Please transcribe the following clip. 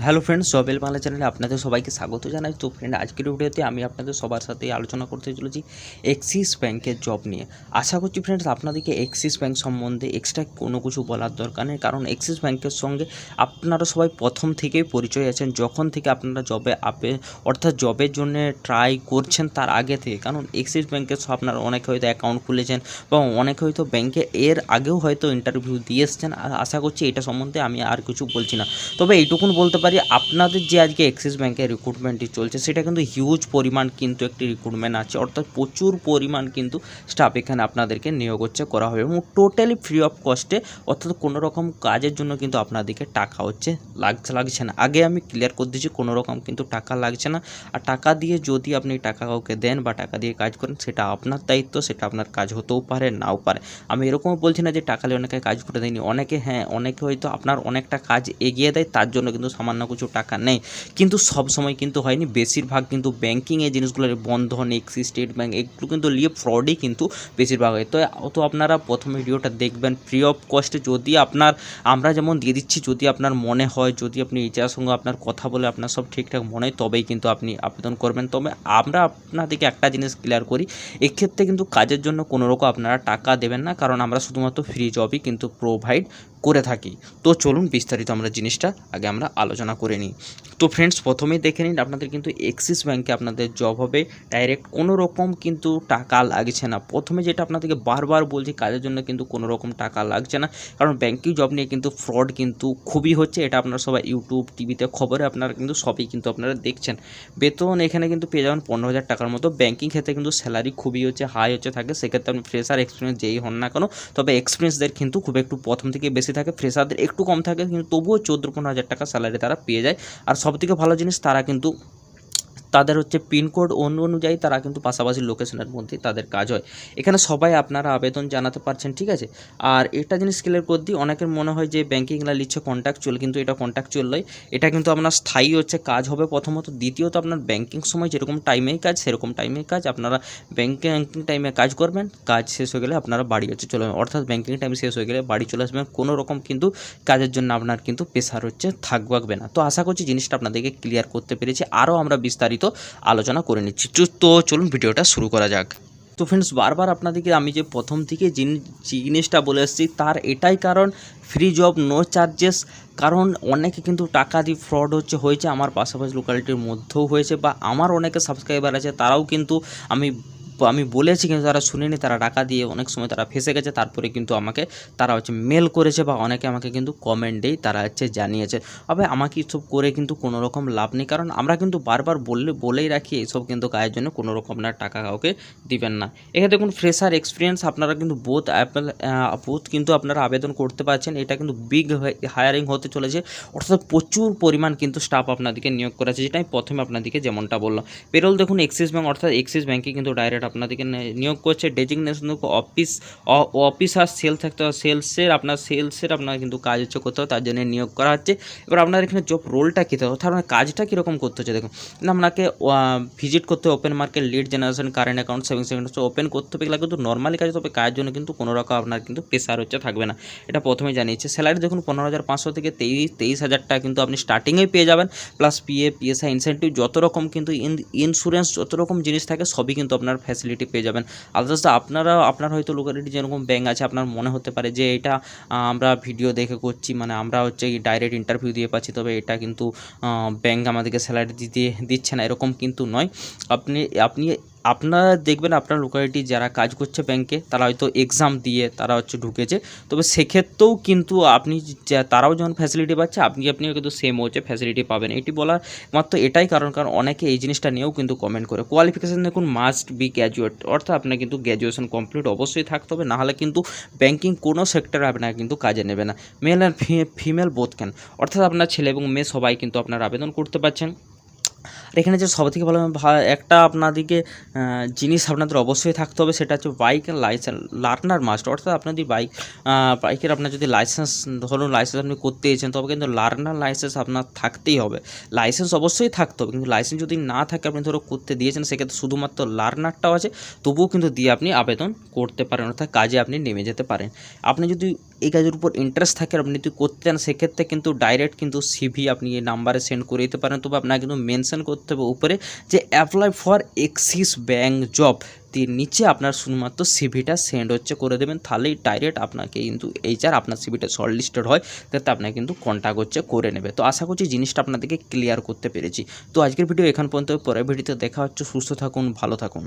Hello friends, জবেল Bangla চ্যানেলে আপনাদের সবাইকে স্বাগত জানাই। তো ফ্রেন্ড, আজকের ভিডিওতে আমি আপনাদের সবার সাথে আলোচনা করতে চলেছি এক্সিস ব্যাংকের জব নিয়ে। আশা করছি ফ্রেন্ডস আপনাদেরকে এক্সিস ব্যাংক সম্বন্ধে এক্সট্রা কোনো কিছু বলার দরকার নেই, কারণ এক্সিস ব্যাংকের সঙ্গে আপনারা সবাই প্রথম থেকেই পরিচয় আছেন, যখন থেকে আপনারা জবে অর্থাৎ জবের জন্য ট্রাই করছেন তার আগে থেকে। কারণ এক্সিস ব্যাংকের আপনারা অনেকে হয়তো অ্যাকাউন্ট খুলেছেন বা অনেকে হয়তো ব্যাংকে এর আগেও হয়তো ইন্টারভিউ দিয়ে এসছেন। আর আশা করছি এটা সম্বন্ধে আমি আর কিছু বলছি না, তবে এইটুকুন বলতে পারি আপনাদের যে আজকে এক্সিস ব্যাংকের রিক্রুটমেন্টটি চলছে সেটা কিন্তু হিউজ পরিমাণ কিন্তু একটি রিক্রুটমেন্ট আছে, অর্থাৎ প্রচুর পরিমাণ কিন্তু স্টাফ এখানে আপনাদেরকে নিয়োগ করা হবে এবং টোটালি ফ্রি অফ কস্টে, অর্থাৎ কোনো রকম কাজের জন্য কিন্তু আপনাদেরকে টাকা লাগছে না। আগে আমি ক্লিয়ার করে দিচ্ছি, কোনো রকম কিন্তু টাকা লাগছে না। আর টাকা দিয়ে যদি আপনি টাকা কাউকে দেন বা টাকা দিয়ে কাজ করেন সেটা আপনার দায়িত্ব, সেটা আপনার কাজ হতেও পারে নাও পারে। আমি এরকমও বলছি না যে টাকা নিয়ে অনেকে কাজ করে দেয়নি, অনেকে হয়তো আপনার অনেকটা কাজ এগিয়ে দেয়, তার জন্য কিন্তু সামান্য কিছু টাকা নেই। কিন্তু সব সময় কিন্তু হয়নি, বেশিরভাগ কিন্তু ব্যাংকিং এই জিনিসগুলো, বন্ধন, এক্সিস, স্টেট ব্যাংক, এগুলো কিন্তু নিয়ে ফ্রডই কিন্তু বেশিরভাগ হয়। তো আপনারা প্রথম ভিডিওটা দেখবেন ফ্রি অফ কস্টে। যদি আমরা যেমন দিয়ে দিচ্ছি, যদি আপনার মনে হয়, যদি আপনি এইচআর সঙ্গে আপনার কথা বলে আপনার সব ঠিকঠাক মনে হয়, তবেই কিন্তু আপনি আবেদন করবেন। তবে আমরা আপনাদেরকে একটা জিনিস ক্লিয়ার করি, এক্ষেত্রে কিন্তু কাজের জন্য কোনো রকম আপনারা টাকা দেবেন না, কারণ আমরা শুধুমাত্র ফ্রি জবই কিন্তু প্রোভাইড করে থাকি। তো চলুন বিস্তারিত আমরা জিনিসটা আগে আমরা আলোচনা করে নিই। তো ফ্রেন্ডস, প্রথমেই দেখে নিন, আপনাদের কিন্তু এক্সিস ব্যাংকে আপনাদের জব হবে ডাইরেক্ট, কোনো রকম কিন্তু টাকা লাগছে না। প্রথমে যেটা আপনাদেরকে বারবার বলছি, কাজের জন্য কিন্তু কোনো রকম টাকা লাগছে না, কারণ ব্যাংকিং জব নিয়ে কিন্তু ফ্রড কিন্তু খুবই হচ্ছে। এটা আপনারা সবাই ইউটিউব, টিভিতে খবরে আপনারা কিন্তু সবই কিন্তু আপনারা দেখছেন। বেতন এখানে কিন্তু পেয়ে যাবেন 15,000 টাকার মতো। ব্যাংকিং ক্ষেত্রে কিন্তু স্যালারি খুবই হাই থাকে। সেক্ষেত্রে আপনি ফ্রেশার এক্সপিরিয়েন্স যেই হন না কেন, তবে এক্সপিরিয়েন্সদের কিন্তু খুব একটু প্রথম থেকে বেশি থাকে, ফ্রেশারদের একটু কম থাকে, কিন্তু তবুও 14-15,000 টাকা স্যালারি তারা পেয়ে যায়। আর সবথেকে ভালো জিনিস, তারা কিন্তু তাদের পিনকোড অনুযায়ী তারা কিন্তু পাশাপাশি লোকেশনের মধ্যেই তাদের কাজ হয়। এখানে সবাই আপনারা আবেদন জানাতে পারছেন, ঠিক আছে। আর একটা জিনিস ক্লিয়ার করে দিই, অনেকের মনে হয় যে ব্যাংকিংরা লিখছে কন্ট্রাকচুয়াল, কিন্তু এটা কন্ট্রাকচুয়াল নয়। এটা কিন্তু আপনার স্থায়ী কাজ হবে প্রথমত। দ্বিতীয়ত, আপনার ব্যাংকিং সময় যেরকম টাইমেই কাজ সেরকম টাইমেই কাজ। আপনারা ব্যাংকিং টাইমে কাজ করবেন, কাজ শেষ হয়ে গেলে আপনারা বাড়ি চলে যাবেন, অর্থাৎ ব্যাংকিং টাইম শেষ হয়ে গেলে বাড়ি চলে আসবেন। কোনো রকম কিন্তু কাজের জন্য আপনার কিন্তু প্রেশার থাকবে না। তো আশা করছি জিনিসটা আপনাদেরকে ক্লিয়ার করতে পেরেছি। আরও আমরা বিস্তারিত আলোচনা করে নিচ্ছি। তো চলুন ভিডিওটা শুরু করা যাক। তো ফ্রেন্ডস, বারবার আপনাদেরকে আমি যে প্রথম থেকে জিনিসটা বলে এসেছি, তার এটাই কারণ, ফ্রি জব, নো চার্জেস। কারণ অনেকে কিন্তু টাকা দিয়ে ফ্রড হয়েছে, আমার পাশাপাশি লোকালিটির মধ্যেও হয়েছে, বা আমার অনেকে সাবস্ক্রাইবার আছে তারাও কিন্তু আমি বলেছি কিন্তু তারা শুনেনি, তারা টাকা দিয়ে অনেক সময় তারা ফেসে গেছে। তারপরে কিন্তু আমাকে তারা মেল করেছে, বা অনেকে আমাকে কিন্তু কমেন্টেই তারা জানিয়েছে। তবে আমাকে এসব করে কিন্তু কোনো রকম লাভ নেই, কারণ আমরা কিন্তু বারবার বলেই রাখি এইসব কিন্তু কাজের জন্য কোনো রকম আপনার টাকা কাউকে দিবেন না। এখানে দেখুন, ফ্রেশার এক্সপিরিয়েন্স আপনারা কিন্তু বোথ কিন্তু আপনারা আবেদন করতে পারছেন। এটা কিন্তু বিগ হায়ারিং হতে চলেছে, অর্থাৎ প্রচুর পরিমাণ কিন্তু স্টাফ আপনাদেরকে নিয়োগ করা আছে, যেটা আমি প্রথমে আপনাদেরকে যেমনটা বললাম। পেরোল দেখুন, এক্সিস ব্যাংক, অর্থাৎ এক্সিস ব্যাংকে কিন্তু ডাইরেক্ট আপনাদেরকে নিয়োগ করছে। ডেজিগনেশন অফিসার থাকতে হবে, সেলসের আপনার কিন্তু কাজ করতে হবে, তার জন্য নিয়োগ করা হচ্ছে। এবার আপনার এখানে জব রোলটা কী থাকে, অর্থাৎ আপনার কাজটা কীরকম করতে হচ্ছে দেখুন। আপনাকে ভিজিট করতে হবে open market, lead generation, current account, savings account open করতে হবে। এগুলো কিন্তু নর্মালি কাজ, তবে কাজের জন্য কিন্তু কোনো রকম আপনার কিন্তু প্রেশার থাকবে না, এটা প্রথমে জানিয়েছে। স্যালারি দেখুন 15,500 থেকে 23,000 টাকা কিন্তু আপনি স্টার্টিংয়েই পেয়ে যাবেন, প্লাস পিএফ, পিএসআই, ইনসেন্টিভ, যত রকম কিন্তু ইন্স্যুরেন্স, যত রকম জিনিস থাকে সবই কিন্তু আপনার ফ্যাসিলিটি পেয়ে যাবেন। আদার্স আপনার হয়তো লোকালিটি যেরকম ব্যাংক আছে, আপনার মনে হতে পারে যে এটা আমরা ভিডিও দেখে করছি, মানে আমরা ডাইরেক্ট ইন্টারভিউ দিয়ে পাচ্ছি, তবে এটা কিন্তু ব্যাংক আমাদেরকে স্যালারি দিচ্ছে না, এরকম কিন্তু নয়। আপনারা দেখবেন আপনার লোকালিটি যারা কাজ করছে ব্যাংকে, তারা হয়তো এক্সাম দিয়ে তারা ঢুকেছে, তবে সেক্ষেত্রেও কিন্তু তারাও যখন ফ্যাসিলিটি পাচ্ছে, আপনিও কিন্তু সেম ফ্যাসিলিটি পাবেন। এটি বলার মাত্র এটাই কারণ অনেকে এই জিনিসটা নিয়েও কিন্তু কমেন্ট করে। কোয়ালিফিকেশান দেখুন, মাস্ট বি গ্র্যাজুয়েট, অর্থাৎ আপনার কিন্তু গ্র্যাজুয়েশন কমপ্লিট অবশ্যই থাকতে হবে, নাহলে কিন্তু ব্যাংকিং কোনো সেক্টরে আপনার কিন্তু কাজে নেবে না। Male and female both can, অর্থাৎ আপনার ছেলে এবং মেয়ে সবাই কিন্তু আপনার আবেদন করতে পারছেন। আর এখানে যে সবথেকে ভালো একটা আপনাদেরকে জিনিস আপনাদের অবশ্যই থাকতে হবে, সেটা হচ্ছে বাইকের লাইসেন্স, লার্নার মাস্ট। অর্থাৎ আপনাদের বাইকের আপনার যদি লাইসেন্স, ধরুন লাইসেন্স আপনি করতে এসেছেন, তবে কিন্তু লার্নার লাইসেন্স আপনার থাকতেই হবে। লাইসেন্স অবশ্যই থাকতে হবে, কিন্তু লাইসেন্স যদি না থাকে, আপনি ধরো করতে দিয়েছেন, সেক্ষেত্রে শুধুমাত্র লার্নারটাও আছে, তবুও কিন্তু দিয়ে আপনি আবেদন করতে পারেন, অর্থাৎ কাজে আপনি নেমে যেতে পারেন। আপনি যদি এই কাজের উপর ইন্টারেস্ট থাকে আপনি যদি করতে চান সেক্ষেত্রে কিন্তু ডাইরেক্ট কিন্তু সিভি আপনি এই নাম্বারে সেন্ড করে দিতে পারেন। তবে আপনাকে কিন্তু মেনশন করতে হবে উপরে যে apply for axis bank job, দিয়ে নিচে আপনার শুধুমাত্র সিভিটা সেন্ড করে দেবেন, তাহলেই ডাইরেক্ট আপনাকে কিন্তু এইচআর আপনার সিভিটা শর্ট লিস্টেড হয়, তাতে আপনাকে কিন্তু কন্ট্যাক্ট করে নেবে। তো আশা করছি জিনিসটা আপনাদেরকে ক্লিয়ার করতে পেরেছি। তো আজকের ভিডিও এখান পর্যন্ত, পরের ভিডিওতে দেখা হচ্ছে। সুস্থ থাকুন, ভালো থাকুন।